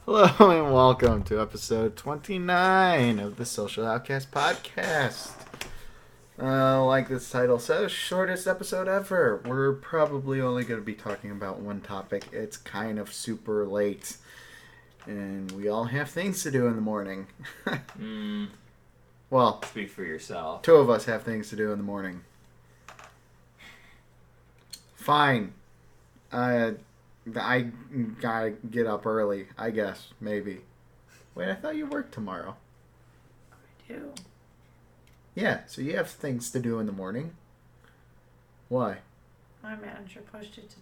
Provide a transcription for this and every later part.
Hello and welcome to episode 29 of the Social Outcast podcast. Like this title says, shortest episode ever. We're probably only going to be talking about one topic. It's kind of super late, and we all have things to do in the morning. Well, speak for yourself. Two of us have things to do in the morning. Fine. I gotta get up early, I guess, maybe. Wait, I thought you worked tomorrow. I do. Yeah, so you have things to do in the morning. Why? My manager pushed it to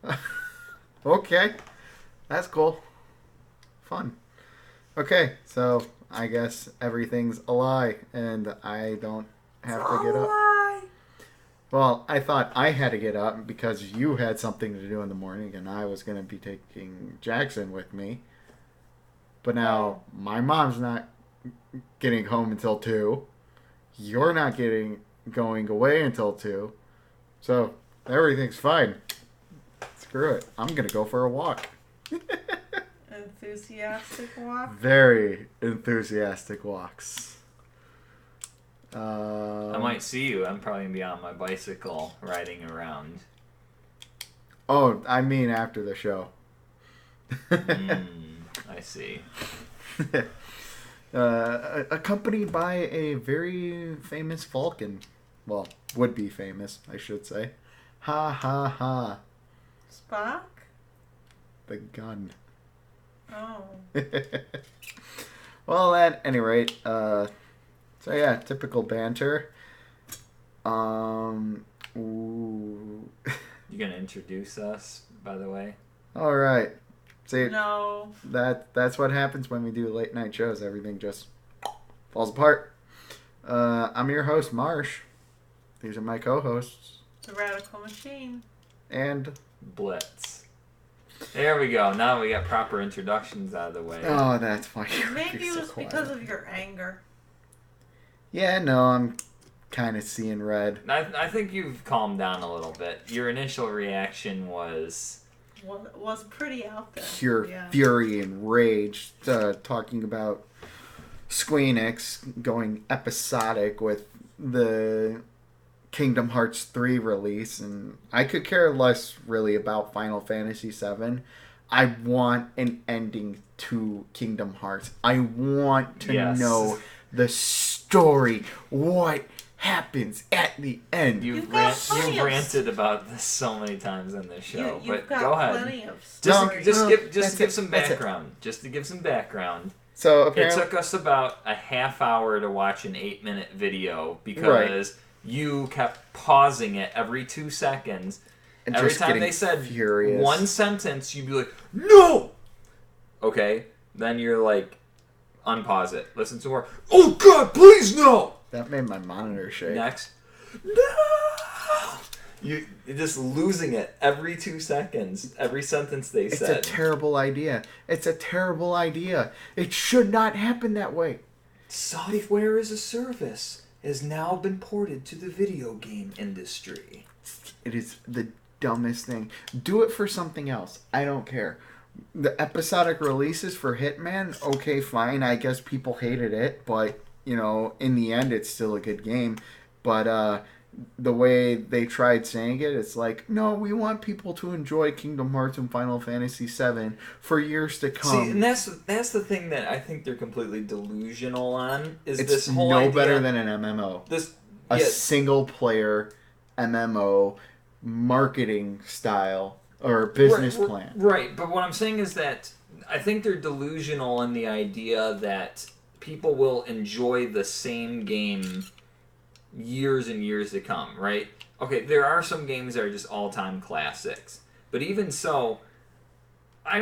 2. Okay, that's cool. Fun. Okay, so I guess everything's a lie, and I don't have to get up. Well, I thought I had to get up because you had something to do in the morning, and I was going to be taking Jackson with me. But now my mom's not getting home until 2. You're not going away until 2. So everything's fine. Screw it. I'm going to go for a walk. Enthusiastic walk? Very enthusiastic walks. I might see you. I'm probably going to be on my bicycle riding around. Oh, I mean after the show. I see. Accompanied by a very famous Falcon. Well, would be famous, I should say. Ha ha ha. Spock? The gun. Oh. Well, at any rate, so yeah, typical banter. Ooh. You gonna introduce us, by the way? All right. See, No. that's what happens when we do late night shows. Everything just falls apart. I'm your host, Marsh. These are my co-hosts. The Radical Machine. And Blitz. There we go. Now we got proper introductions out of the way. oh, that's funny. Maybe it was because of your anger. Yeah, no, I'm kind of seeing red. I think you've calmed down a little bit. Your initial reaction was... Was pretty out there. Pure fury and rage, talking about Squeenix going episodic with the Kingdom Hearts 3 release, and I could care less really about Final Fantasy 7. I want an ending to Kingdom Hearts. I want to know the story. What happens at the end? You've ranted about this so many times on this show, but go ahead. Just give some background. Just to give some background. So it took us about a half hour to watch an 8-minute video because you kept pausing it every 2 seconds. And every time they said one sentence, you'd be like, "No!" Okay, then you're like, unpause it. Listen to more. "Oh God, please no!" That made my monitor shake. Next. No! You're just losing it every 2 seconds. Every sentence they said. It's a terrible idea. It's a terrible idea. It should not happen that way. Software as a service has now been ported to the video game industry. It is the dumbest thing. Do it for something else. I don't care. The episodic releases for Hitman, okay, fine. I guess people hated it, but... You know, in the end, it's still a good game. But the way they tried saying it, it's like, no, we want people to enjoy Kingdom Hearts and Final Fantasy VII for years to come. See, and that's the thing that I think they're completely delusional on. Is it's this whole no idea, better than an MMO. A single-player MMO marketing style or business plan. Right, but what I'm saying is that I think they're delusional in the idea that people will enjoy the same game years and years to come, right? Okay, there are some games that are just all-time classics. But even so, I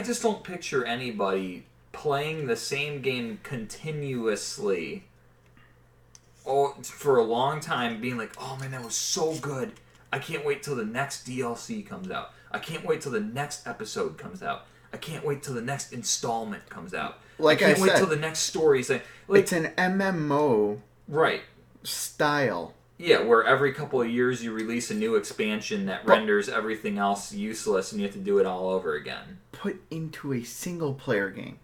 just don't picture anybody playing the same game continuously for a long time being like, "Oh man, that was so good. I can't wait till the next DLC comes out. I can't wait till the next episode comes out. I can't wait till the next installment comes out. I can't wait till the next story." It's an MMO style. Yeah, where every couple of years you release a new expansion that renders everything else useless and you have to do it all over again. put into a single player game.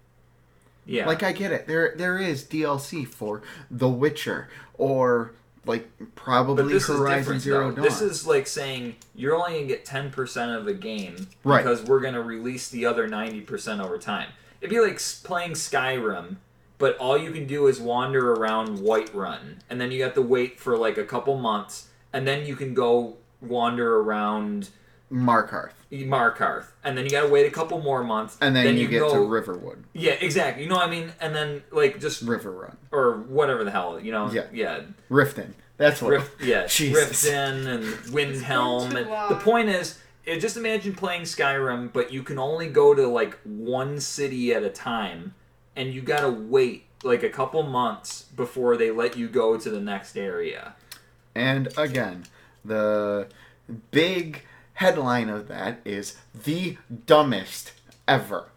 Yeah. Like, I get it. There is DLC for The Witcher or like probably Horizon Zero Dawn. This is like saying you're only gonna get 10% of a game Right. because we're gonna release the other 90% over time. It'd be like playing Skyrim, but all you can do is wander around Whiterun, and then you have to wait for like a couple months, and then you can go wander around Markarth. And then you gotta wait a couple more months, And then you get go, to Riverwood. Yeah, exactly. You know what I mean? And then like just Riverrun. or whatever the hell, you know? Yeah. Riften. That's what. Riften and Windhelm. And the point is, just imagine playing Skyrim, but you can only go to like one city at a time, and you gotta wait like a couple months before they let you go to the next area. And again, the big headline of that is the dumbest ever.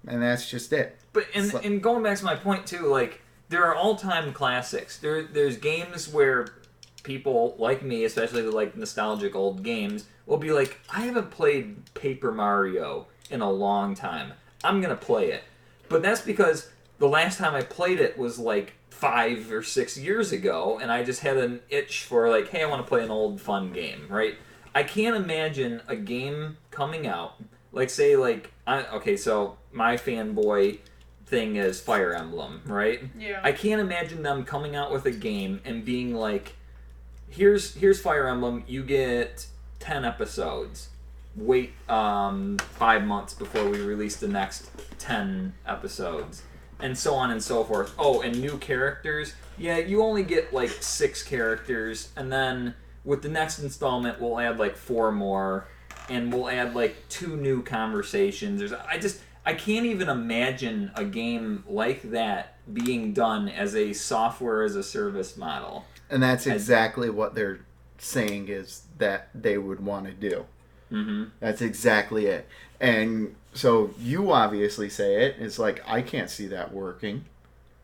And that's just it. But and going back to my point too, like there are all-time classics. There's games where people like me, especially the like nostalgic old games, will be like, I haven't played Paper Mario in a long time. I'm gonna play it. But that's because the last time I played it was like 5 or 6 years ago, and I just had an itch for like, hey, I want to play an old fun game, right? I can't imagine a game coming out, like say like, so my fanboy thing is Fire Emblem, right? Yeah. I can't imagine them coming out with a game and being like, here's Fire Emblem, you get 10 episodes. Wait 5 months before we release the next 10 episodes. And so on and so forth. Oh, and new characters. Yeah, you only get like 6 characters, and then with the next installment, we'll add like 4 more, and we'll add like 2 new conversations. I can't even imagine a game like that being done as a software as a service model. And that's exactly what they're saying is that they would want to do. Mm-hmm. That's exactly it. And so you obviously say it. It's like, I can't see that working.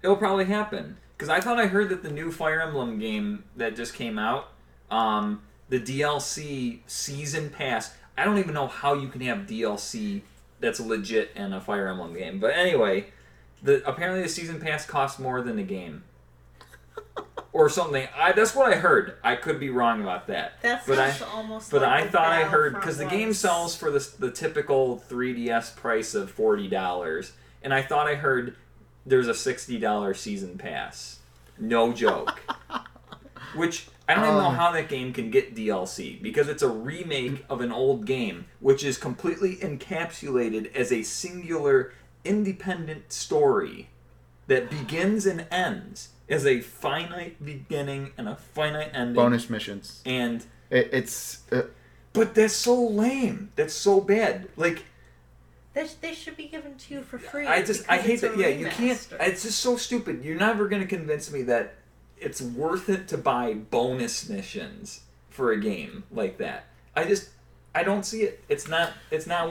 It'll probably happen. Because I thought I heard that the new Fire Emblem game that just came out, the DLC Season Pass, I don't even know how you can have DLC that's legit in a Fire Emblem game. But anyway, apparently the Season Pass costs more than the game. Or something. That's what I heard. I could be wrong about that. Almost. But like I thought I heard, because the Battlefront game was. sells for the typical 3DS price of $40, and I thought I heard there's a $60 season pass. No joke. Which I don't even know how that game can get DLC, because it's a remake of an old game, which is completely encapsulated as a singular, independent story that begins and ends as a finite beginning and a finite ending. Bonus missions. And it's... but that's so lame. That's so bad. Like, They should be given to you for free. I hate that. Yeah, you can't. Remaster. It's just so stupid. You're never going to convince me that it's worth it to buy bonus missions for a game like that. I don't see it. It's not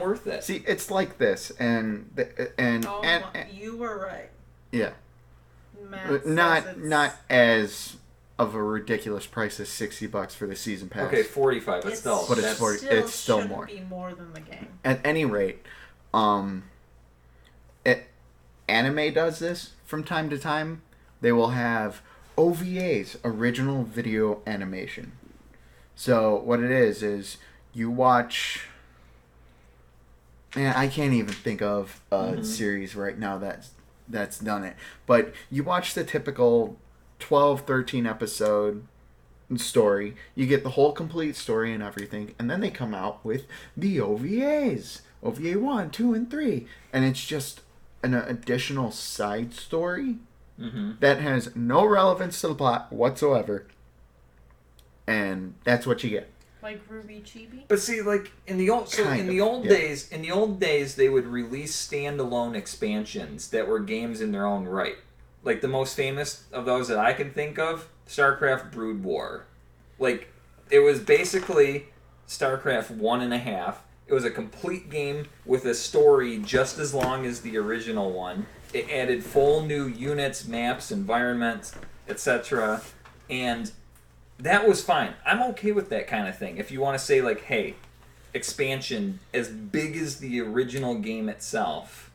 worth it. See, it's like this, and You were right. Yeah. Matt Not as of a ridiculous price as $60 for the season pass. Okay, 45. But still, But it's 40. It's still shouldn't more. Be more than the game. At any rate, anime does this from time to time. They will have OVAs, original video animation. So what it is you watch. Man, I can't even think of a series right now that's done it. But you watch the typical 12, 13 episode story. You get the whole complete story and everything. And then they come out with the OVAs. OVA 1, 2, and 3. And it's just an additional side story that has no relevance to the plot whatsoever. And that's what you get. Like Ruby Chibi? But see, like in the old days, they would release standalone expansions that were games in their own right. Like the most famous of those that I can think of, StarCraft Brood War. Like it was basically StarCraft 1.5. It was a complete game with a story just as long as the original one. It added full new units, maps, environments, etc. And that was fine. I'm okay with that kind of thing. If you want to say like, hey, expansion as big as the original game itself,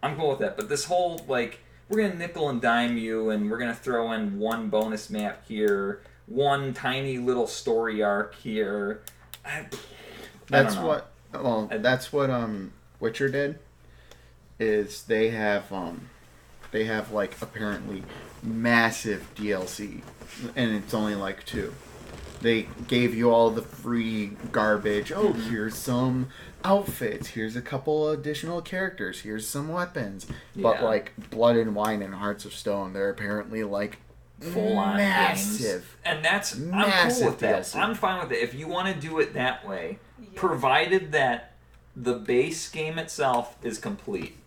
I'm cool with that. But this whole, like, we're going to nickel and dime you, and we're going to throw in one bonus map here, one tiny little story arc here. That's what Witcher did. Is they have like apparently massive DLC, and it's only like 2. They gave you all the free garbage. Oh, here's some outfits. Here's a couple additional characters. Here's some weapons. Yeah. But like Blood and Wine and Hearts of Stone, they're apparently like full-on massive. Games. And that's I'm cool with that. DLC. I'm fine with it. If you want to do it that way, provided that the base game itself is complete,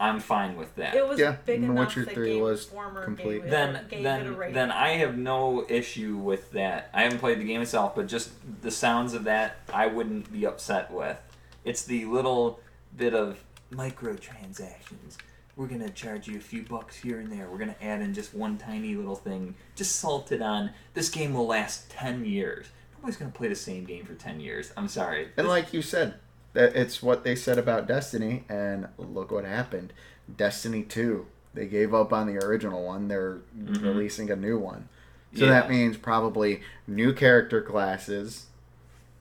I'm fine with that. It was big enough Witcher 3 was complete. Then I have no issue with that. I haven't played the game itself, but just the sounds of that, I wouldn't be upset with. It's the little bit of microtransactions. We're going to charge you a few bucks here and there. We're going to add in just one tiny little thing. Just salt it on. This game will last 10 years. Nobody's going to play the same game for 10 years. I'm sorry. And like you said, it's what they said about Destiny, and look what happened. Destiny 2, they gave up on the original one. They're releasing a new one. So that means probably new character classes.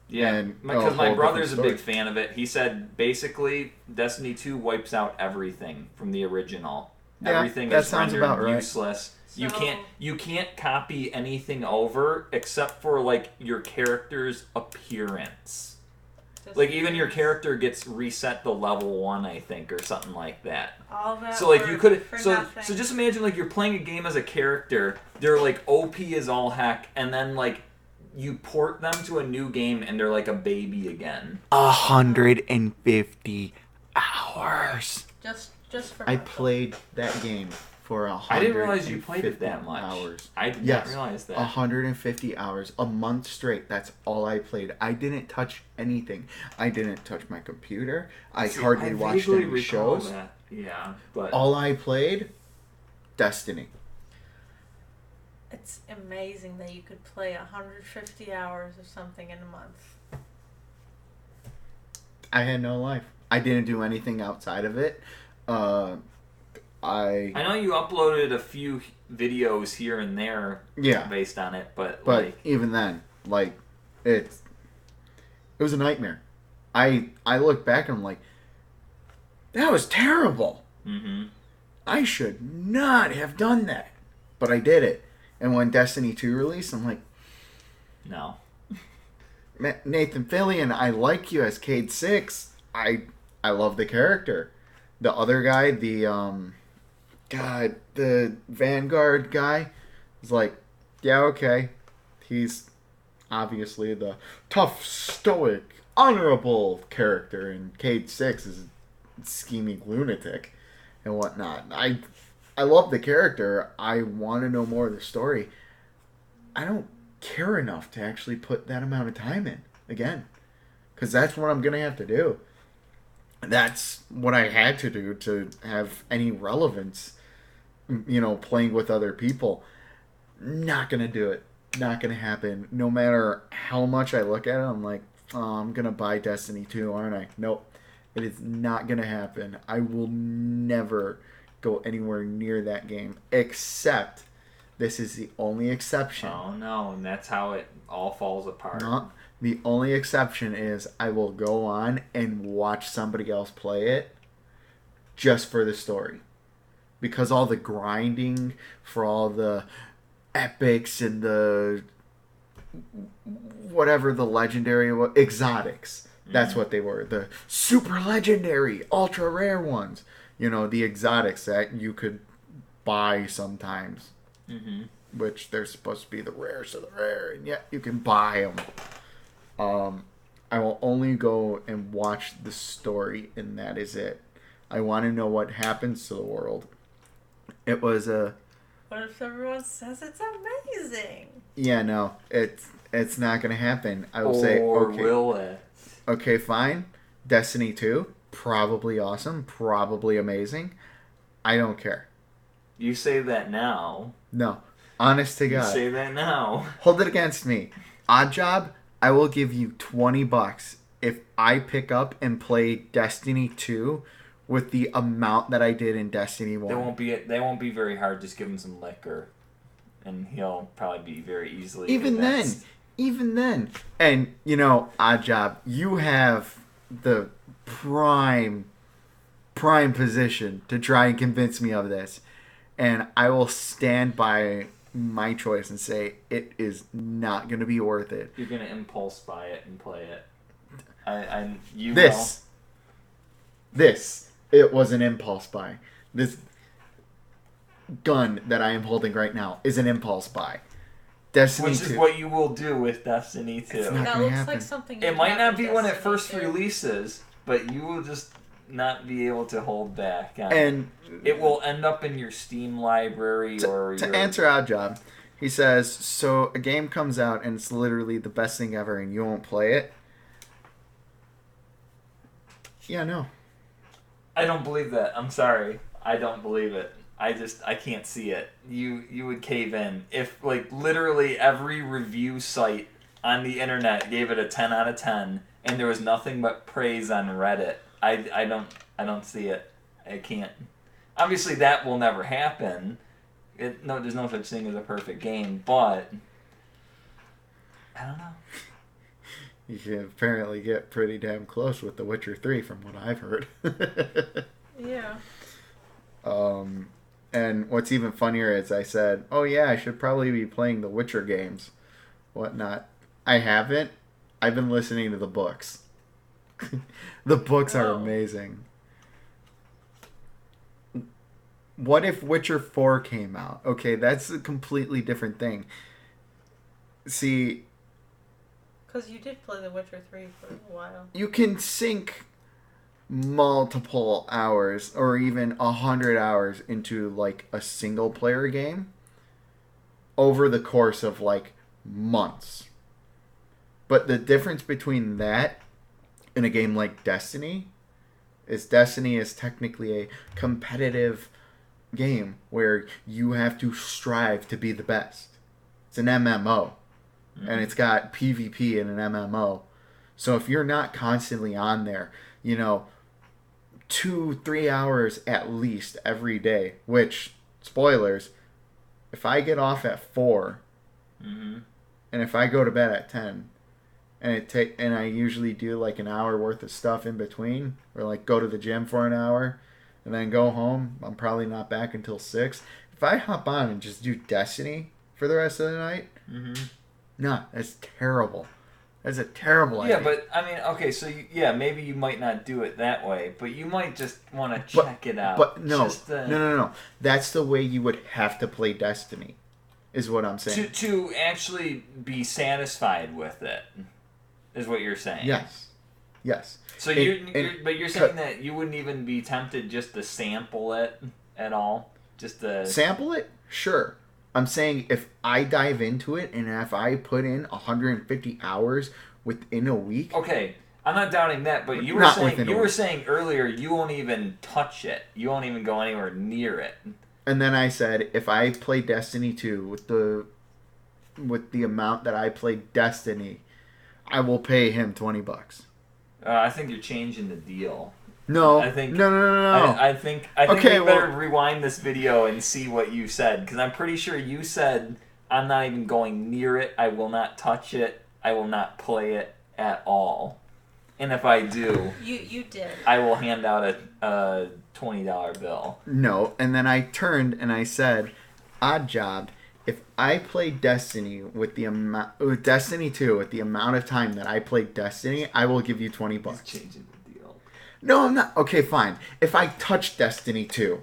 Yeah, because my brother's a big fan of it. He said basically Destiny 2 wipes out everything from the original. Yeah, everything that is sounds rendered about right. useless. So, you can't copy anything over except for like your character's appearance. Like, even your character gets reset to level 1, I think, or something like that. All that so, like, you could... So nothing. just imagine, like, you're playing a game as a character, they're, like, OP as all heck, and then, like, you port them to a new game, and they're, like, a baby again. 150 hours. Just for I played that game for 150 I didn't realize you played it that much. Hours. I did not realize that. 150 hours. A month straight. That's all I played. I didn't touch anything. I didn't touch my computer. I hardly watched any shows. That. Yeah, but... All I played, Destiny. It's amazing that you could play 150 hours of something in a month. I had no life. I didn't do anything outside of it. I know you uploaded a few videos here and there based on it, but like, even then, like, it was a nightmare. I look back and I'm like, that was terrible. Mm-hmm. I should not have done that. But I did it. And when Destiny 2 released, I'm like, no. Nathan Fillion, I like you as Cade 6. I love the character. The other guy, the Vanguard guy, is like, yeah, okay. He's obviously the tough, stoic, honorable character, and Cade 6 is a scheming lunatic and whatnot. I love the character. I want to know more of the story. I don't care enough to actually put that amount of time in again, because that's what I'm gonna have to do. That's what I had to do to have any relevance, playing with other people. Not gonna do it. Not gonna happen. No matter how much I look at it, I'm like, oh, I'm gonna buy Destiny 2, aren't I? Nope. It is not gonna happen. I will never go anywhere near that game, except this is the only exception. Oh no, and that's how it all falls apart. No, the only exception is I will go on and watch somebody else play it just for the story. Because all the grinding for all the epics and the whatever the legendary exotics, that's what they were. The super legendary, ultra rare ones. The exotics that you could buy sometimes. Mm-hmm. Which they're supposed to be the rarest of the rare, and yet you can buy them. I will only go and watch the story, and that is it. I want to know what happens to the world. It was a... What if everyone says it's amazing? Yeah, no. It's not going to happen. I will say, okay. Will it? Okay, fine. Destiny 2, probably awesome, probably amazing. I don't care. You say that now. No. Honest to God. You say that now. Hold it against me. Odd job, I will give you $20 if I pick up and play Destiny 2 with the amount that I did in Destiny 1. They won't be very hard. Just give him some liquor, and he'll probably be very easily Even then. And, Odd Job, you have the prime position to try and convince me of this. And I will stand by my choice and say it is not going to be worth it. You're going to impulse buy it and play it. It was an impulse buy. This gun that I am holding right now is an impulse buy. Destiny Which 2. is what you will do with Destiny 2. That looks like something. It might not be when it Destiny first 2. releases, but you will just not be able to hold back. And it will end up in your Steam library to answer Odd Job, he says, so a game comes out and it's literally the best thing ever and you won't play it? Yeah, no. I don't believe that. I'm sorry. I don't believe it. I can't see it. You would cave in. If, literally every review site on the internet gave it a 10 out of 10 and there was nothing but praise on Reddit, I don't see it. I can't. Obviously, that will never happen. There's no such thing as a perfect game, but I don't know. You can apparently get pretty damn close with The Witcher 3 from what I've heard. Yeah. And what's even funnier is I said, oh yeah, I should probably be playing the Witcher games. Whatnot. I haven't. I've been listening to the books. The books are amazing. What if Witcher 4 came out? Okay, that's a completely different thing. See... Because you did play The Witcher 3 for a while. You can sink multiple hours or even 100 hours into a single player game over the course of months. But the difference between that and a game like Destiny is technically a competitive game where you have to strive to be the best. It's an MMO. And it's got PvP in an MMO. So if you're not constantly on there, 2-3 hours at least every day, which, spoilers, if I get off at 4, and if I go to bed at 10, and I usually do an hour worth of stuff in between, or go to the gym for an hour, and then go home, I'm probably not back until 6. If I hop on and just do Destiny for the rest of the night, no, that's terrible. That's a terrible idea. Yeah, but, okay, so, maybe you might not do it that way, but you might just want to check it out. But no, no. That's the way you would have to play Destiny, is what I'm saying. To actually be satisfied with it, is what you're saying. Yes. So you're saying that you wouldn't even be tempted just to sample it at all? Just to... Sample it? Sure. I'm saying if I dive into it and if I put in 150 hours within a week. Okay, I'm not doubting that, but you were saying earlier you won't even touch it. You won't even go anywhere near it. And then I said if I play Destiny 2 with the amount that I played Destiny, I will pay him $20. I think you're changing the deal. No. I think No. I think we better rewind this video and see what you said, because I'm pretty sure you said I'm not even going near it. I will not touch it. I will not play it at all. And if I do, you did. I will hand out a $20 bill. No, and then I turned and I said, Odd Job, if I play Destiny with Destiny 2 with the amount of time that I played Destiny, I will give you $20. He's changing the deal. No, I'm not. Okay, fine. If I touch Destiny 2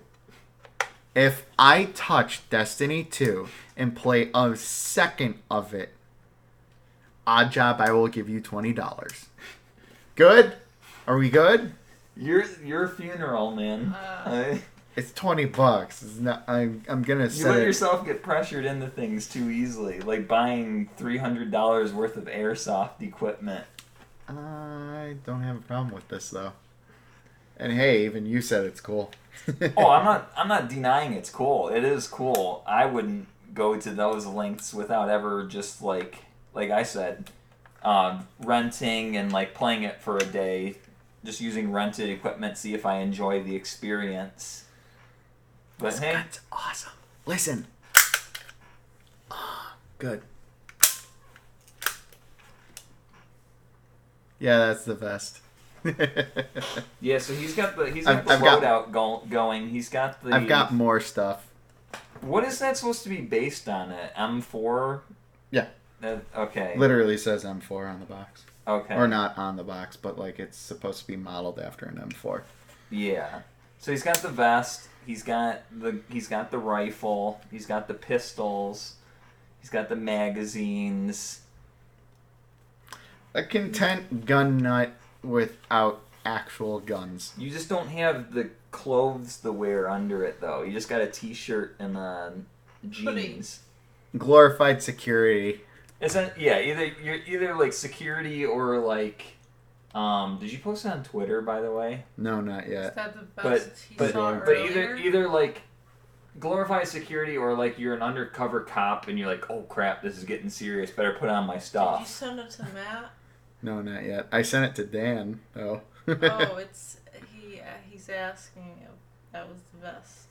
and play a second of it, Odd Job, I will give you $20. Good? Are we good? Your funeral, man. It's $20. It's not. I'm gonna. You let yourself get pressured into things too easily, like buying $300 worth of airsoft equipment. I don't have a problem with this though. And hey, even you said it's cool. Oh, I'm not denying it's cool. It is cool. I wouldn't go to those lengths without ever just like I said, renting and like playing it for a day, just using rented equipment, see if I enjoy the experience. But This hey, gun's awesome. Listen. Good. Yeah, that's the best. yeah. So he's got the I've got- loadout going. He's got the. I've got more stuff. What is that supposed to be based on? It M4. Yeah. Okay. Literally says M4 on the box. Okay. Or not on the box, but like it's supposed to be modeled after an M4. Yeah. So he's got the vest. He's got the rifle. He's got the pistols. He's got the magazines. A content gun nut without actual guns. You just don't have the clothes to wear under it, though. You just got a t-shirt and jeans. Glorified security. You're either like security or like. Did you post it on Twitter, by the way? No, not Is yet. that the But best he but saw but earlier? either like glorified security or like you're an undercover cop and you're like, oh crap, this is getting serious. Better put on my Did you stuff. send it to Matt? No, not yet. I sent it to Dan, though. Oh, he's asking if that was the best.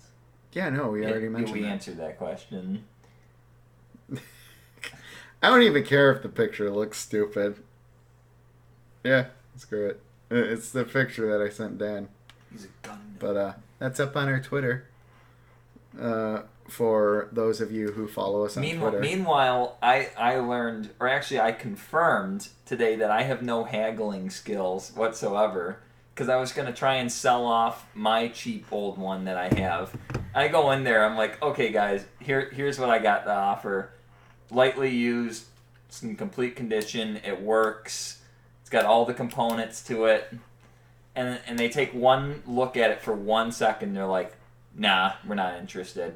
Yeah, no, we already mentioned We that. answered that question. I don't even care if the picture looks stupid. Yeah, screw it. It's the picture that I sent Dan. He's a gun. But that's up on our Twitter. For those of you who follow us on Twitter. Meanwhile, I learned, or actually I confirmed today that I have no haggling skills whatsoever. Because I was going to try and sell off my cheap old one that I have. I go in there, I'm like, okay guys, here's what I got to offer. Lightly used, it's in complete condition, it works, it's got all the components to it. And they take one look at it for 1 second, they're like, nah, we're not interested.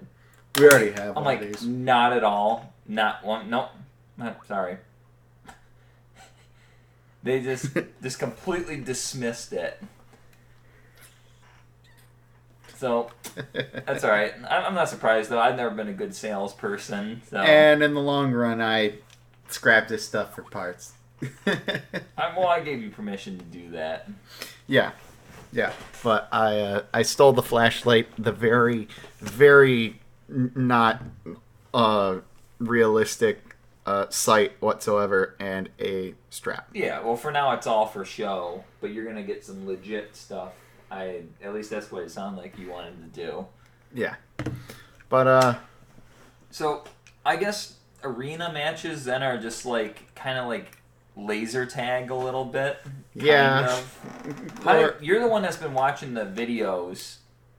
We already have I'm one like, of these. not at all. Not one. Nope. Sorry. They just completely dismissed it. So, that's alright. I'm not surprised, though. I've never been a good salesperson. So. And in the long run, I scrapped this stuff for parts. I gave you permission to do that. Yeah. But I stole the flashlight, the very, very not realistic sight whatsoever, and a strap. Yeah, well, for now it's all for show, but you're gonna get some legit stuff. At least that's what it sounded like you wanted to do. Yeah. But So I guess arena matches then are just like kind of like laser tag a little bit. yeah. You're the one that's been watching the videos.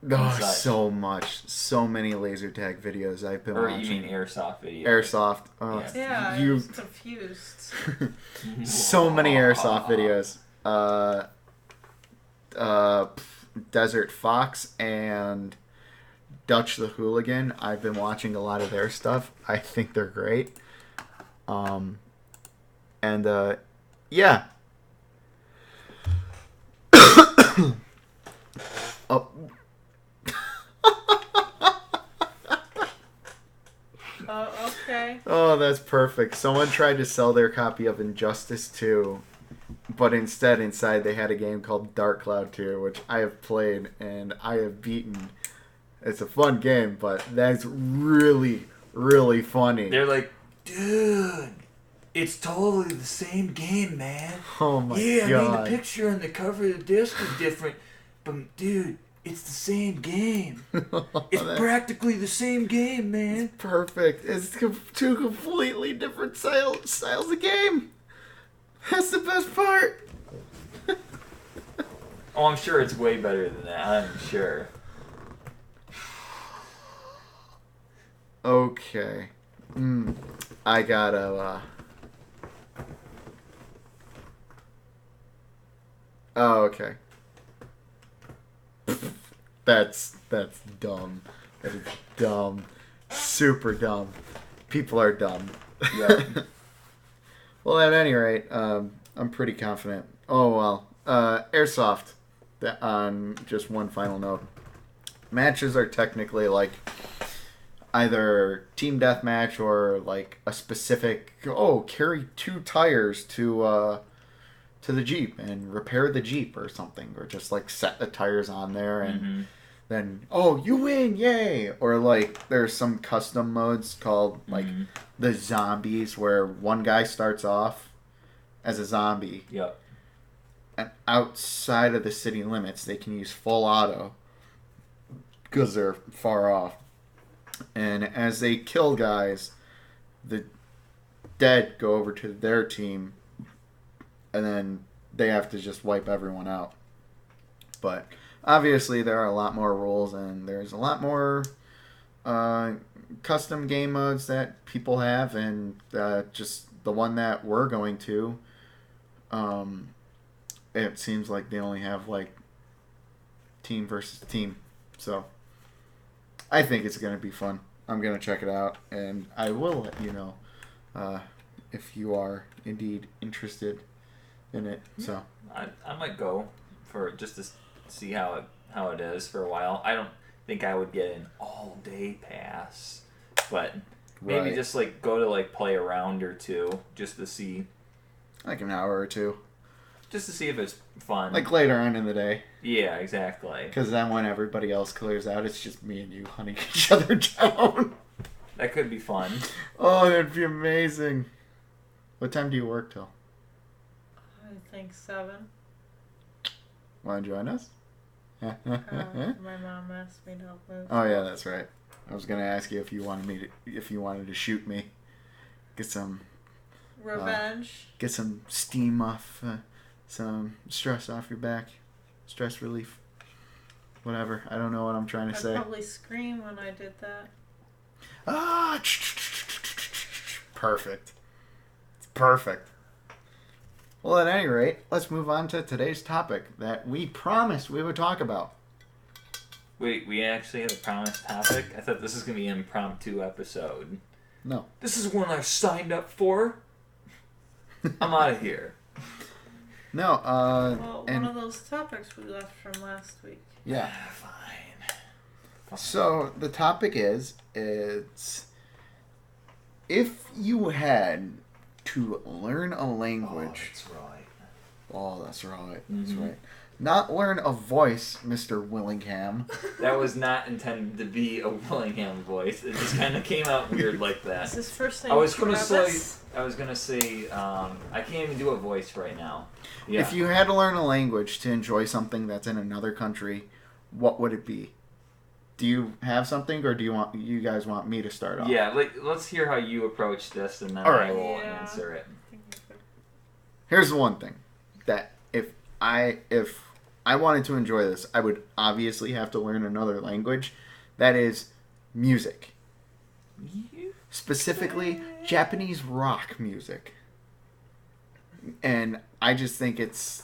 Oh, such. so much. So many laser tag videos I've been Or watching. you mean airsoft videos? Airsoft. Oh, Yeah, I you was confused. so many airsoft videos. Desert Fox and Dutch the Hooligan. I've been watching a lot of their stuff. I think they're great. Yeah. Oh. Okay. Oh, that's perfect. Someone tried to sell their copy of Injustice 2, but instead inside they had a game called Dark Cloud 2, which I have played and I have beaten. It's a fun game, but that's really, really funny. They're like, dude, it's totally the same game, man. Oh my yeah, god. I mean, the picture on the cover of the disc is different, but dude, it's the same game. It's practically the same game, man. Perfect. It's two completely different styles of game. That's the best part. Oh, I'm sure it's way better than that. I'm sure. Okay. I gotta, Oh, okay. That's dumb. That is dumb. Super dumb. People are dumb. Yeah. Well, at any rate, I'm pretty confident. Oh, well. Airsoft. On just one final note. Matches are technically like either team deathmatch or like a specific carry 2 tires to the Jeep and repair the Jeep or something, or just like set the tires on there and then you win, yay. Or like there's some custom modes called like the zombies, where one guy starts off as a zombie. Yep. And outside of the city limits they can use full auto because they're far off. And as they kill guys, the dead go over to their team, and then they have to just wipe everyone out. But obviously there are a lot more rules, and there's a lot more custom game modes that people have, and just the one that we're going to, it seems like they only have like team versus team. So I think it's going to be fun. I'm going to check it out, and I will let you know if you are indeed interested in it. So I might go for just to see how it is for a while. I don't think I would get an all-day pass, but maybe just like go to like play a round or two just to see, like an hour or two, just to see if it's fun. Like later on in the day. Yeah, exactly. Because then when everybody else clears out, it's just me and you hunting each other down. That could be fun. Oh, that'd be amazing. What time do you work till? I think 7. Want to join us? My mom asked me to help move. Oh yeah, that's right. I was gonna ask you if you wanted to shoot me, get some revenge, get some steam off, some stress off your back, stress relief, whatever. I don't know what I'm trying to say. I'd probably scream when I did that. Ah, perfect. It's perfect. Well, at any rate, let's move on to today's topic that we promised we would talk about. Wait, we actually have a promised topic? I thought this was going to be an impromptu episode. No. This is one I signed up for. I'm out of here. No, well, one of those topics we left from last week. Yeah. Fine. So, the topic is, it's if you had to learn a language. Oh, that's right. That's right. Not learn a voice, Mr. Willingham. That was not intended to be a Willingham voice. It just kind of came out weird like that. Is his first name I was gonna Travis? say, I can't even do a voice right now. Yeah. If you had to learn a language to enjoy something that's in another country, what would it be? Do you have something, or do you guys want me to start off? Yeah, let's hear how you approach this, and then All right. I will answer it. Here's the one thing that if I wanted to enjoy this, I would obviously have to learn another language. That is music. Specifically, Japanese rock music. And I just think it's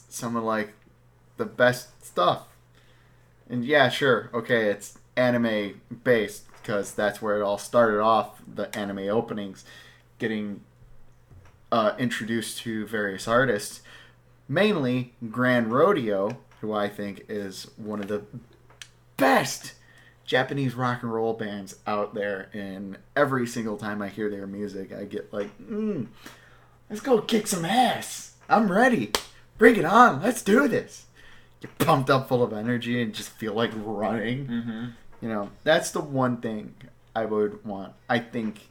some of like the best stuff. And yeah, sure, okay, it's anime based because that's where it all started off. The anime openings, getting introduced to various artists, mainly Grand Rodeo, who I think is one of the best Japanese rock and roll bands out there. And every single time I hear their music, I get like, let's go kick some ass. I'm ready. Bring it on. Let's do this. Get pumped up, full of energy, and just feel like running. Mm-hmm. You know, that's the one thing I would want. I think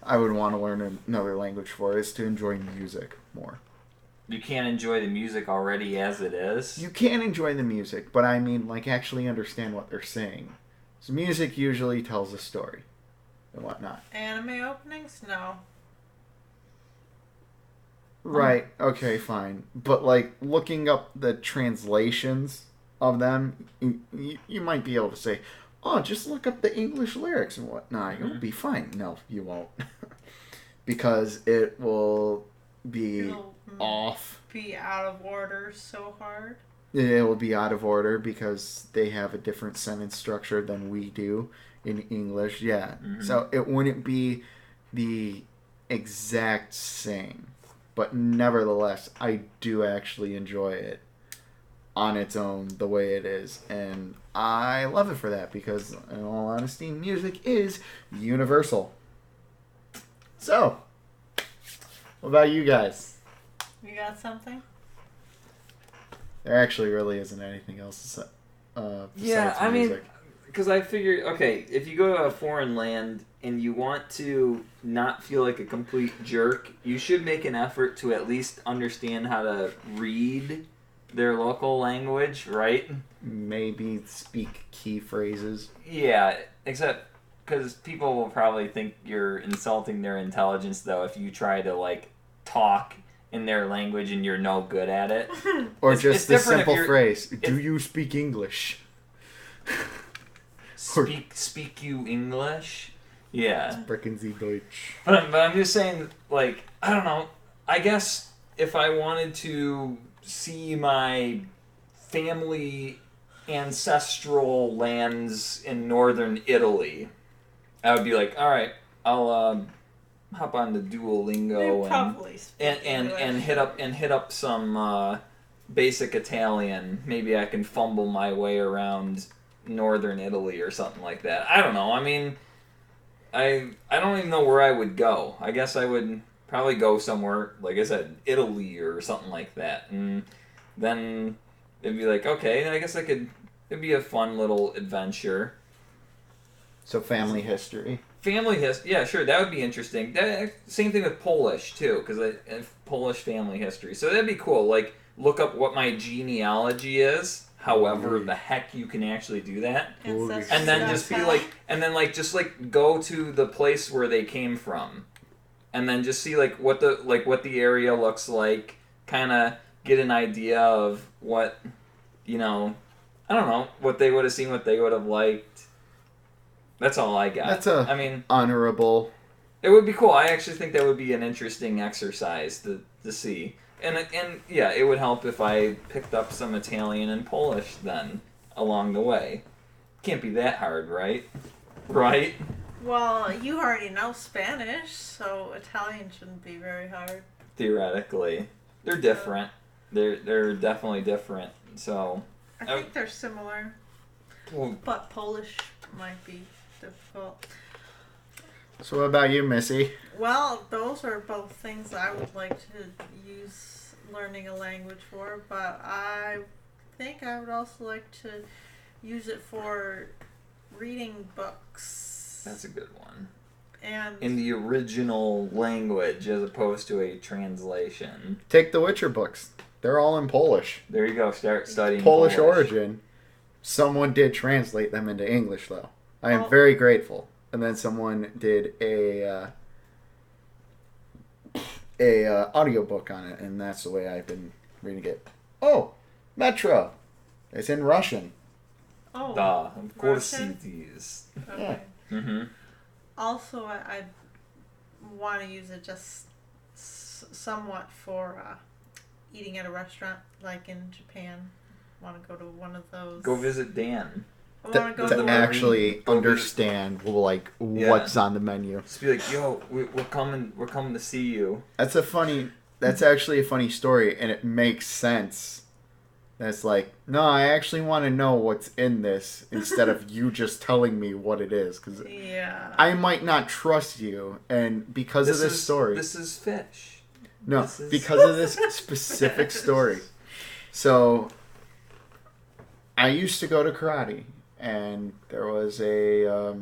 I would want to learn another language for, is to enjoy music more. You can't enjoy the music already as it is? You can enjoy the music, but I mean, like, actually understand what they're saying. So music usually tells a story and whatnot. Anime openings? No. Right, okay, fine. But, like, looking up the translations of them, you might be able to say, oh, just look up the English lyrics and whatnot. You'll be fine. No, you won't. Because it will be off. Be out of order so hard. It will be out of order because they have a different sentence structure than we do in English. Yeah. Mm-hmm. So it wouldn't be the exact same. But nevertheless, I do actually enjoy it. on its own the way it is. And I love it for that because, in all honesty, music is universal. So, what about you guys? You got something? There actually really isn't anything else besides music. Because I figured, okay, if you go to a foreign land and you want to not feel like a complete jerk, you should make an effort to at least understand how to read their local language, right? Maybe speak key phrases. Yeah, except because people will probably think you're insulting their intelligence, though, if you try to, like, talk in their language and you're no good at it. Or just the simple phrase, do you speak English? Speak you English? Yeah. Sprechen Sie Deutsch. But I'm just saying, like, I don't know. I guess if I wanted to see my family ancestral lands in northern Italy, I would be like, all right, I'll hop on the Duolingo and hit up some basic Italian. Maybe I can fumble my way around northern Italy or something like that. I don't know. I mean, I don't even know where I would go. I guess I would probably go somewhere, like I said, Italy or something like that. And then it'd be like, okay, I guess it'd be a fun little adventure. So family history. Yeah, sure, that would be interesting. Same thing with Polish, too, because Polish family history. So that'd be cool. Like, look up what my genealogy is, however the heck you can actually do that. And then just be like, just go to the place where they came from. And then just see, like, what the area looks like, kind of get an idea of what, I don't know, what they would have seen, what they would have liked. That's all I got. That's honorable. It would be cool. I actually think that would be an interesting exercise to see. And yeah, it would help if I picked up some Italian and Polish then along the way. Can't be that hard, right? Right? Well, you already know Spanish, so Italian shouldn't be very hard. Theoretically. They're different. They're definitely different. So I think they're similar. Well, but Polish might be difficult. So what about you, Missy? Well, those are both things I would like to use learning a language for, but I think I would also like to use it for reading books. That's a good one. And in the original language as opposed to a translation. Take the Witcher books. They're all in Polish. There you go. Start studying Polish origin. Someone did translate them into English, though. I am very grateful. And then someone did a audiobook on it, and that's the way I've been reading it. Oh, Metro. It's in Russian. Oh, of course it is. Okay. Yeah. Mm-hmm. Also, I want to use it just somewhat for eating at a restaurant, like in Japan. Want to go to one of those. Go visit Dan. To actually understand what's on the menu. Just be like, yo, we're coming to see you. That's actually a funny story, and it makes sense. That's like, no, I actually want to know what's in this instead of you just telling me what it is, because I might not trust you, and because of this story. This is fish. No, because of this specific story. So, I used to go to karate. And there was a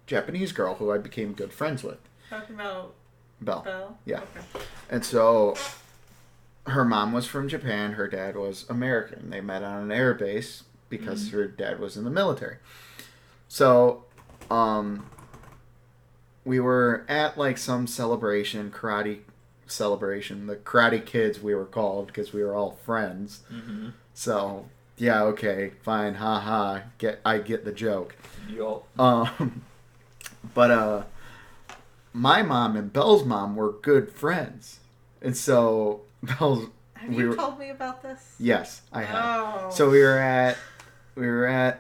Japanese girl who I became good friends with. Talking about Belle. Yeah. Okay. And so her mom was from Japan. Her dad was American. They met on an air base because her dad was in the military. So, we were at like some karate celebration. The Karate Kids we were called because we were all friends. Mm-hmm. So. Yeah, okay, fine, haha. I get the joke. Yup. But my mom and Belle's mom were good friends, and so Belle's. Have you told me about this? Yes, I have. Oh. So we were at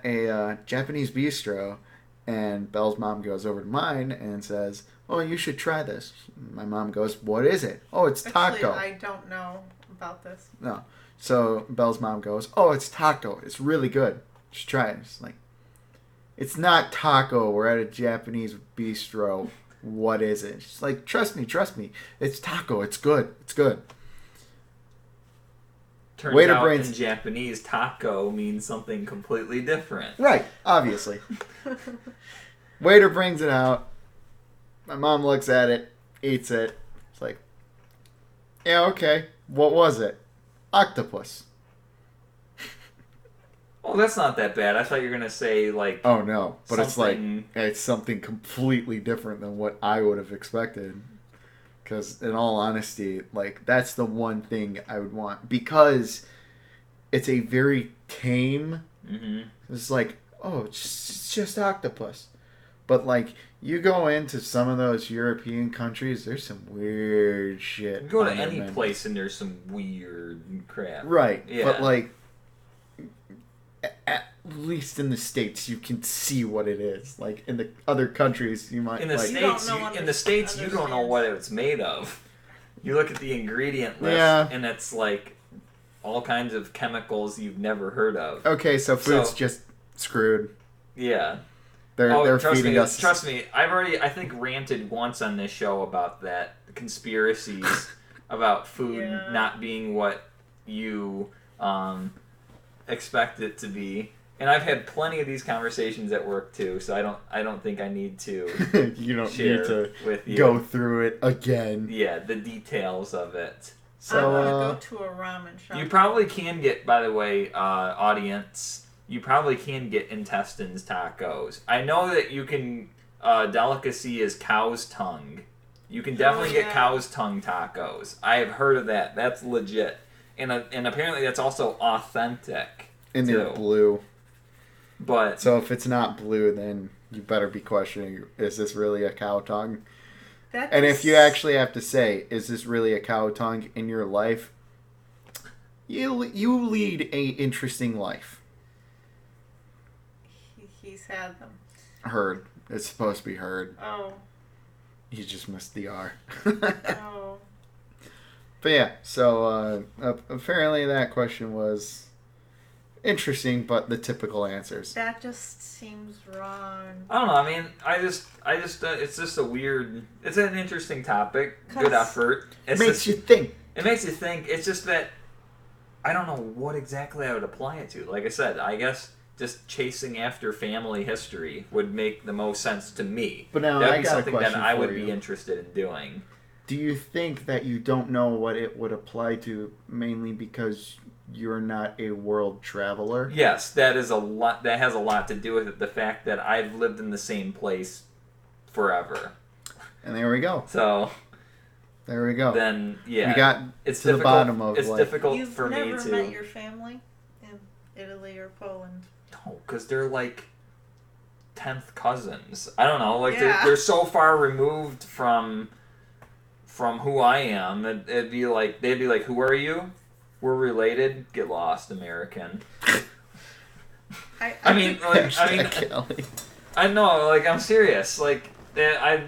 a Japanese bistro, and Belle's mom goes over to mine and says, "Oh, you should try this." My mom goes, "What is it?" "Oh, it's taco." Actually, I don't know about this. No. So Belle's mom goes, "Oh, it's taco. It's really good. Just try it." It's like, "It's not taco. We're at a Japanese bistro. What is it?" She's like, trust me. It's taco. It's good. It's good." Turns Waiter out brings- in Japanese, taco means something completely different. Right. Obviously. Waiter brings it out. My mom looks at it, eats it. It's like, "Yeah, okay. What was it?" "Octopus." Oh, that's not that bad. I thought you were gonna say like. Oh no, but something... it's something completely different than what I would have expected. Because in all honesty, like that's the one thing I would want because it's a very tame. Mm-hmm. It's like, oh, it's just octopus, but like you go into some of those European countries, there's some weird shit. You go to on their any menu. place and there's some weird crap. Right? Yeah. But like, at least in the States, you can see what it is. Like in the other countries, you might In the like. States, you don't know what it's made of. You look at the ingredient list, and it's like all kinds of chemicals you've never heard of. Okay, so food's just screwed. Yeah. They're feeding us. Trust me, I think ranted once on this show about that conspiracies about food not being what you expect it to be. And I've had plenty of these conversations at work too, so I don't think I need to you don't share need to with you. go through it again. Yeah, the details of it. So I want to go to a ramen shop. You probably can get, by the way, audience, you probably can get intestines tacos. I know that you can, delicacy is cow's tongue. You can definitely get cow's tongue tacos. I have heard of that. That's legit. And apparently that's also authentic. And they're blue. But so if it's not blue, then you better be questioning, is this really a cow tongue? And if you actually have to say, is this really a cow tongue in your life, you lead a interesting life. He's had them. Heard. It's supposed to be heard. Oh. You just missed the R. Oh. But yeah, so apparently that question was interesting, but the typical answers. That just seems wrong. I don't know. I mean, I just, it's just a weird. It's an interesting topic. Good effort. It makes you think. It makes you think. It's just that I don't know what exactly I would apply it to. Like I said, I guess just chasing after family history would make the most sense to me. But now that would I be got something a question that I for would you. be interested in doing. Do you think that you don't know what it would apply to mainly because you're not a world traveler? Yes, that is a lot. That has a lot to do with it. The fact that I've lived in the same place forever. And there we go. So there we go. Then yeah, we got it's to the bottom of it's like, difficult You've for me to. You've never met your family in Italy or Poland? No, because they're like 10th cousins. I don't know. Like Yeah. they're so far removed from who I am. It'd be like they'd be like, "Who are you? We're related. Get lost, American." I mean, I know. Like I'm serious. Like I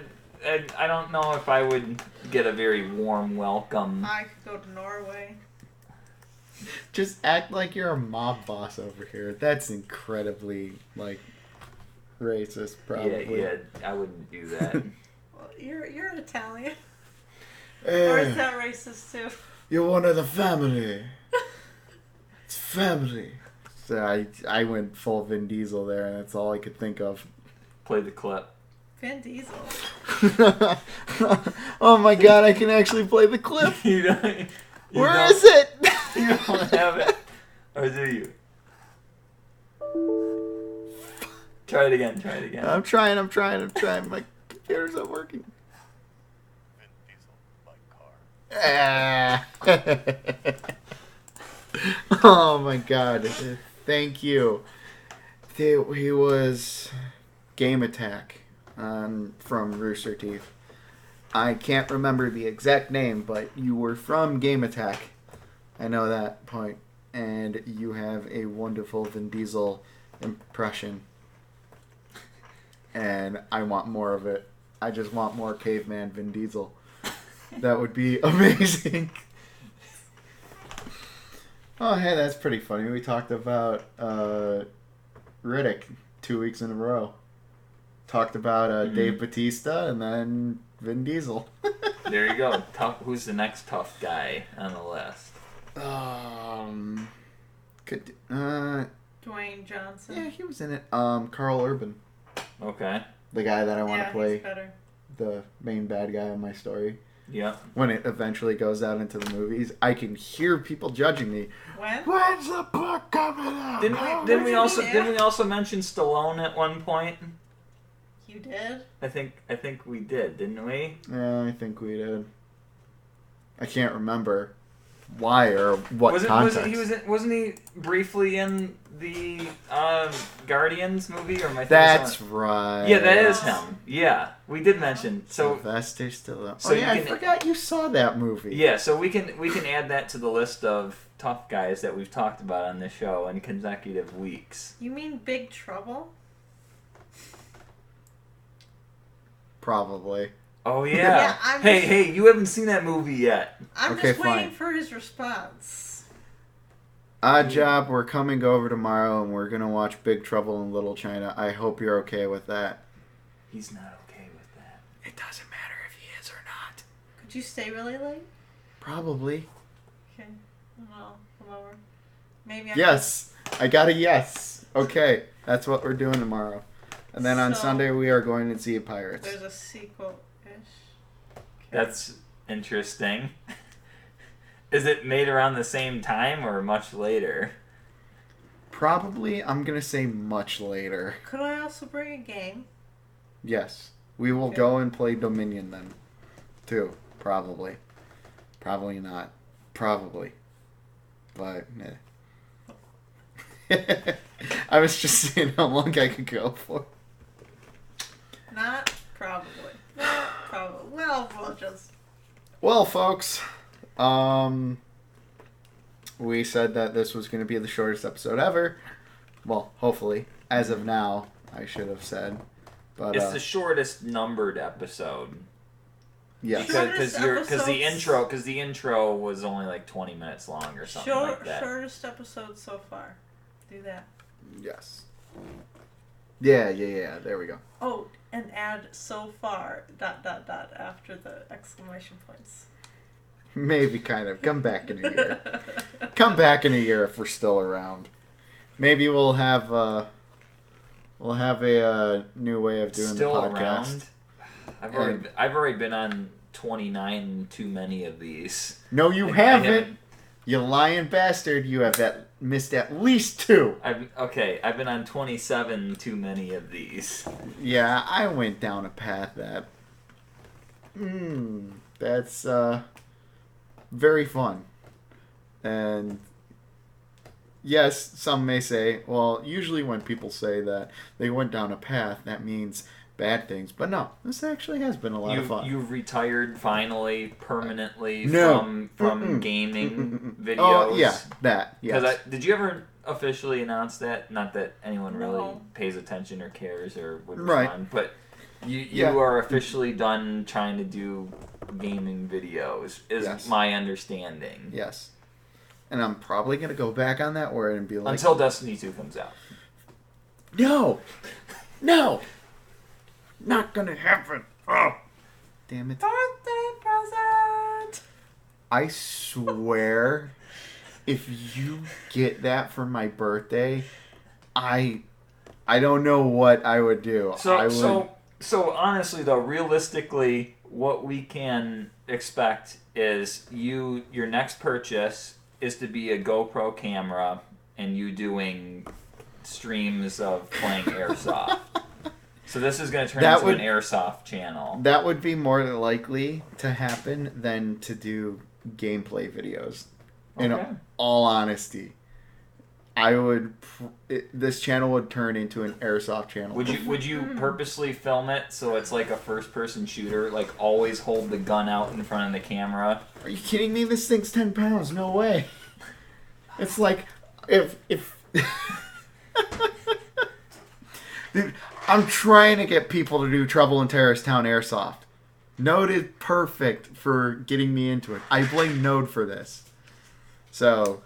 don't know if I would get a very warm welcome. I could go to Norway. Just act like you're a mob boss over here. That's incredibly like racist, probably. Yeah, I wouldn't do that. Well, you're Italian. Hey, Or is that racist too? you're one of the family. It's family. So I went full Vin Diesel there, and that's all I could think of. Play the clip. Vin Diesel. Oh my god, I can actually play the clip. Where is it? You don't have it. Or do you? Try it again. I'm trying. My computer's not working. Ah. Oh my god. Thank you. He was Game Attack from Rooster Teeth. I can't remember the exact name, but you were from Game Attack. I know that point. And you have a wonderful Vin Diesel impression. And I want more of it. I just want more caveman Vin Diesel. That would be amazing. Oh, hey, that's pretty funny. We talked about Riddick 2 weeks in a row. Talked about Dave Bautista and then Vin Diesel. There you go. Who's the next tough guy on the list? Dwayne Johnson. Yeah, he was in it. Carl Urban. Okay. The guy that I want to play. He's better. The main bad guy in my story. Yeah. When it eventually goes out into the movies, I can hear people judging me. When's the book coming out? Didn't we also mention Stallone at one point? You did? I think we did, didn't we? Yeah, I think we did. I can't remember why or what context. Wasn't he briefly in the Guardians movie? Or am I thinking That's right. Yeah, that is him. Yeah, we did mention. So Sylvester Stallone. So I forgot you saw that movie. Yeah, so we can add that to the list of tough guys that we've talked about on this show in consecutive weeks. You mean Big Trouble? Probably. Oh yeah. Hey, you haven't seen that movie yet. I'm just waiting for his response. Odd job, we're coming over tomorrow and we're going to watch Big Trouble in Little China. I hope you're okay with that. He's not okay with that. It doesn't matter if he is or not. Could you stay really late? Probably. Okay. Well, come over. Maybe Yes. I got a yes. Okay. That's what we're doing tomorrow. And then on Sunday we are going to see Pirates. There's a sequel-ish. Okay. That's interesting. Is it made around the same time or much later? Probably, I'm going to say much later. Could I also bring a game? Yes. We will go and play Dominion then. Too. Probably. Probably not. Probably. But, I was just seeing how long I could go for. Not probably. Not probably. Well, we'll just... Well, folks, we said that this was going to be the shortest episode ever. Well, hopefully. As of now, I should have said. But it's the shortest numbered episode. Yes. Because the intro was only like 20 minutes long or something like that. Shortest episode so far. Do that. Yes. Yeah. There we go. Oh, and add so far ... after the exclamation points. Maybe kind of. Come back in a year. Come back in a year if we're still around. Maybe we'll have a new way of doing still the podcast. Around? I've already been on 29 too many of these. No, you haven't. You lying bastard. You have missed at least 2. I've been on 27 too many of these. Yeah, I went down a path that... that's very fun. And yes, some may say, well, usually when people say that they went down a path, that means bad things. But no, this actually has been a lot of fun. You've retired finally, permanently from gaming videos. Oh, yeah, that. Yes. Did you ever officially announce that? Not that anyone really pays attention or cares or would respond, but you are officially done trying to do gaming videos, is my understanding. Yes. And I'm probably going to go back on that word and be like... Until Destiny 2 comes out. No! Not gonna happen. Oh, damn it! Birthday present. I swear, if you get that for my birthday, I don't know what I would do. So honestly, though, realistically, what we can expect is your next purchase is to be a GoPro camera and you doing streams of playing Airsoft. So this is going to turn into an Airsoft channel. That would be more likely to happen than to do gameplay videos. Okay. In all honesty, this channel would turn into an Airsoft channel. Would you purposely film it so it's like a first-person shooter? Like always hold the gun out in front of the camera? Are you kidding me? This thing's 10 pounds. No way. It's like if dude, I'm trying to get people to do Trouble in Terrorist Town Airsoft. Node is perfect for getting me into it. I blame Node for this. So,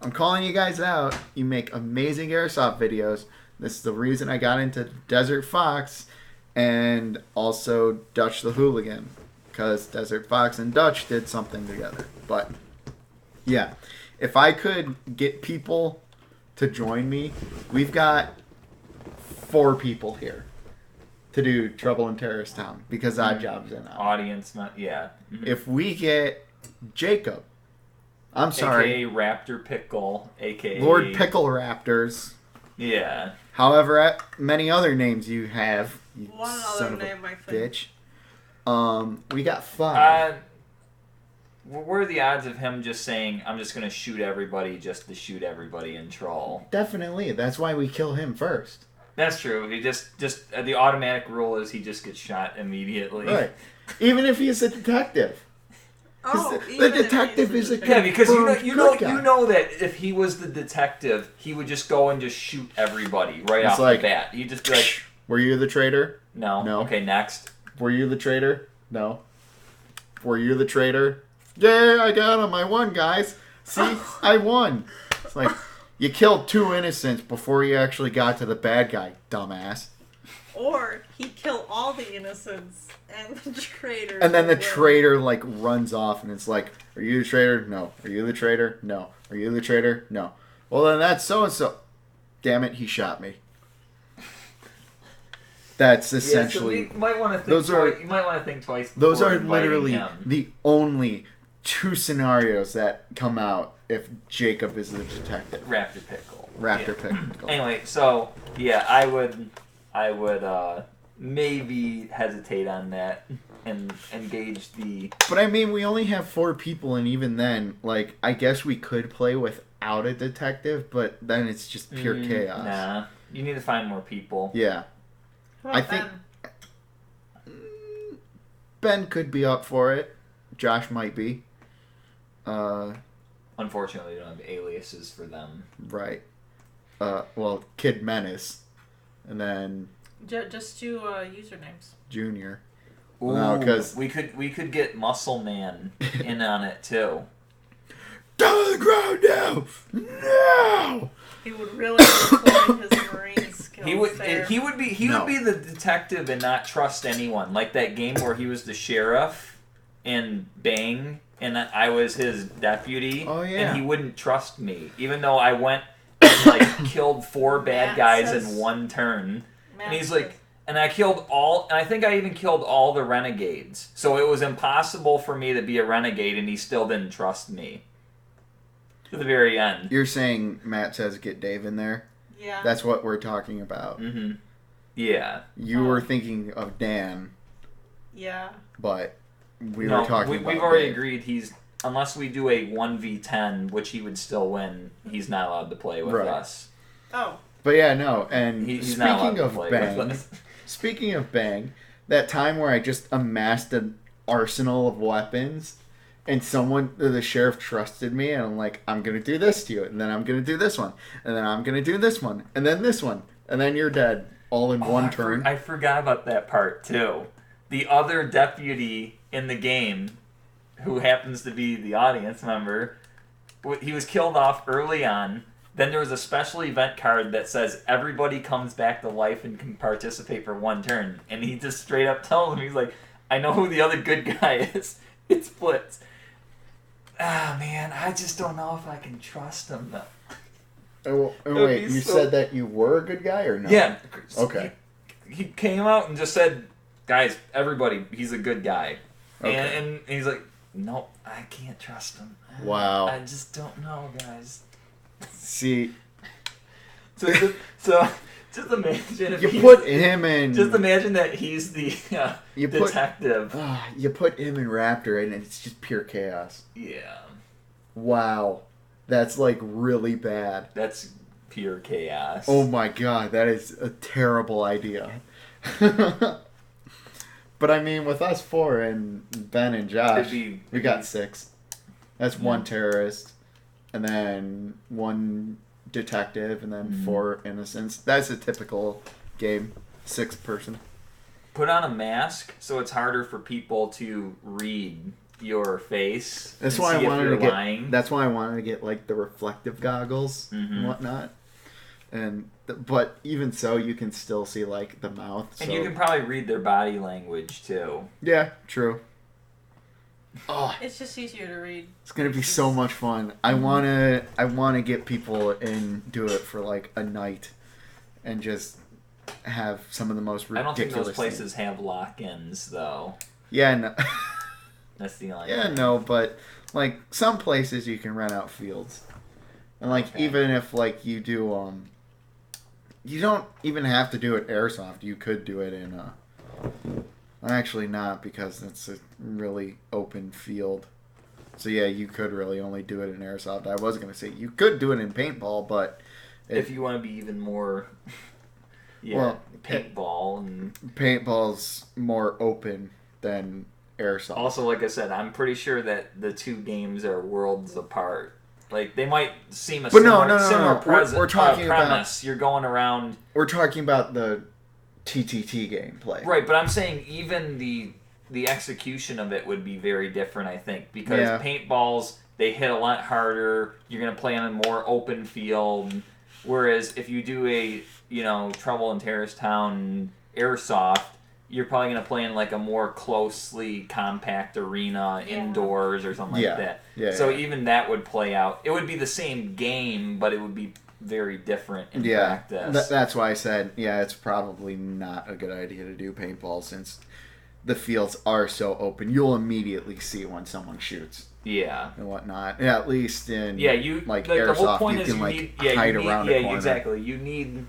I'm calling you guys out. You make amazing airsoft videos. This is the reason I got into Desert Fox and also Dutch the Hooligan. Because Desert Fox and Dutch did something together. But, yeah. If I could get people to join me, we've got 4 people here to do Trouble in Terrorist Town. Because Odd Job's in on it. Audience, yeah. Mm-hmm. If we get Jacob, I'm sorry. AKA Raptor Pickle, AKA... Lord Pickle Raptors. Yeah. However, many other names you have, you One son other of a name, I think. bitch. We got 5. What are the odds of him just saying, I'm just going to shoot everybody just to shoot everybody and troll? Definitely. That's why we kill him first. That's true. He just the automatic rule is he just gets shot immediately. Right. Even if he's a detective. Oh, The detective is a Yeah, because you guy. know that if he was the detective, he would just go and just shoot everybody right It's off like, the bat. He'd just be like, were you the traitor? no. No. Okay, next. Were you the traitor? No. Were you the traitor? Yeah, I got him. I won, guys. See? I won. It's like, you killed 2 innocents before you actually got to the bad guy, dumbass. Or he killed all the innocents and the traitors. And then the win. traitor, like, runs off and it's like, are you the traitor? No. Are you the traitor? No. Are you the traitor? No. Well, then that's so-and-so. Damn it, he shot me. That's essentially... Yeah, so you might want to think twice. Those before are inviting literally him. the only 2 scenarios that come out if Jacob is the detective. Raptor Pickle. Raptor Pickle. Anyway, so yeah, I would maybe hesitate on that and engage the. But I mean, we only have 4 people, and even then, like, I guess we could play without a detective, but then it's just pure chaos. Nah, you need to find more people. Yeah. What I about think Ben? Ben could be up for it. Josh might be. Unfortunately, we don't have aliases for them. Right. Well, Kid Menace, and then Just do usernames. Junior. Ooh, No, 'cause- we could get Muscle Man in on it too. Down on the ground now! No! He would really deploy his marine skills. He would there. would be the detective and not trust anyone. Like that game where he was the sheriff in Bang, and I was his deputy. Oh, yeah. And he wouldn't trust me, even though I went and like killed 4 bad Matt guys says- in one turn. Matt And he's says- like, and I killed all, and I think I even killed all the renegades. So it was impossible for me to be a renegade, and he still didn't trust me. To the very end. You're saying Matt says get Dave in there? Yeah. That's what we're talking about. Mm-hmm. Yeah. You were thinking of Dan, Yeah. but we were talking about we've already Dave. agreed he's, unless we do a 1v10, which he would still win, he's not allowed to play with Right. us. Oh. But yeah, no, and He's not allowed speaking to of play Bang, with us. speaking of Bang, that time where I just amassed an arsenal of weapons and the sheriff trusted me and I'm like, I'm going to do this to you, and then I'm going to do this one, and then I'm going to do this one, and then this one, and then you're dead all in one turn. I forgot about that part, too. The other deputy in the game, who happens to be the audience member, he was killed off early on. Then there was a special event card that says everybody comes back to life and can participate for 1 turn. And he just straight up tells him, he's like, I know who the other good guy is. It's Blitz. Ah, man, I just don't know if I can trust him, though. Oh, wait, you said that you were a good guy or no? Yeah. Okay. He came out and just said, guys, everybody, he's a good guy. Okay. And he's like, nope, I can't trust him. Wow. I just don't know, guys. See, So just imagine if you put him in. Just imagine that he's the You put- detective. You put him in Raptor and it's just pure chaos. Yeah. Wow. That's like really bad. That's pure chaos. Oh my god, that is a terrible idea. But I mean, with us 4 and Ben and Josh, we got 6. That's 1 terrorist, and then 1 detective, and then 4 innocents. That's a typical game. 6 person. Put on a mask so it's harder for people to read your face. That's and why see I wanted if to you're get. lying. That's why I wanted to get like the reflective goggles and whatnot. And but even so, you can still see like the mouth. And so. you can probably read their body language too. Yeah, true. Oh, It's just easier to read. it's gonna be so much fun. I wanna get people and do it for like a night, and just have some of the most ridiculous. I don't think those things. places have lock-ins though. Yeah, no. That's the only. Yeah, thing. no, but like some places you can rent out fields, and like Okay. even if like you do, you don't even have to do it airsoft. You could do it in actually not because it's a really open field. So yeah, you could really only do it in airsoft. I was gonna say you could do it in paintball, but If you want to be even more, paintball and paintball's more open than airsoft. also, like I said, I'm pretty sure that the two games are worlds apart. Like they might seem a But similar, no. similar We're talking about- premise. You're going around. We're talking about the TTT gameplay. Right, but I'm saying even the execution of it would be very different, I think, because Yeah. paintballs, they hit a lot harder. You're going to play on a more open field, whereas if you do a, Trouble in Terrorist Town airsoft, you're probably going to play in like a more closely compact arena indoors or something like that. Yeah, so yeah. even that would play out. It would be the same game, but it would be very different in practice. That's why I said, it's probably not a good idea to do paintball since the fields are so open. You'll immediately see when someone shoots Yeah. and whatnot. Yeah, at least in like the whole airsoft, point you is can you hide need, around a corner. exactly. You need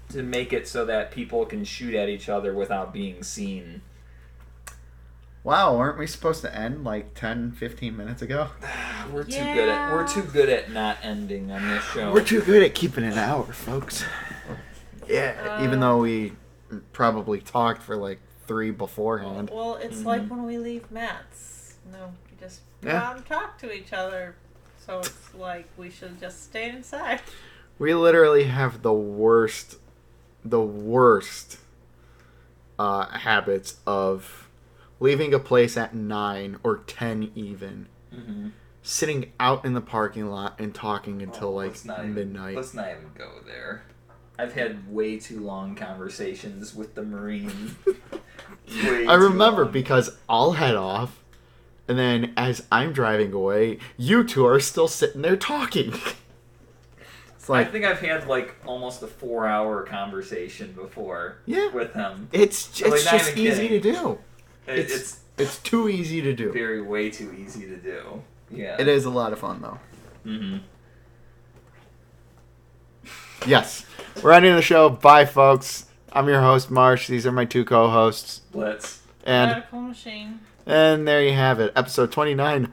to make it so that people can shoot at each other without being seen. Wow, aren't we supposed to end like 10, 15 minutes ago? We're too good at not ending on this show. We're too good at keeping an hour, folks. Yeah, even though we probably talked for like 3 beforehand. Well, it's like when we leave Matt's. No, we just go out and talk to each other. So it's like we should just stay inside. We literally have the worst habits of leaving a place at 9 or 10 even, sitting out in the parking lot and talking until midnight. Let's not even go there. I've had way too long conversations with the Marine. I remember because I'll head off, and then as I'm driving away, you two are still sitting there talking. It's like, I think I've had like almost a 4-hour conversation before with him. It's Like, not just even easy kidding. to do. It's too easy to do. Way too easy to do. Yeah. It is a lot of fun though. Mm-hmm. Yes. We're ending the show. Bye, folks. I'm your host, Marsh. These are my 2 co-hosts. Let's. Medical machine. And there you have it. Episode 29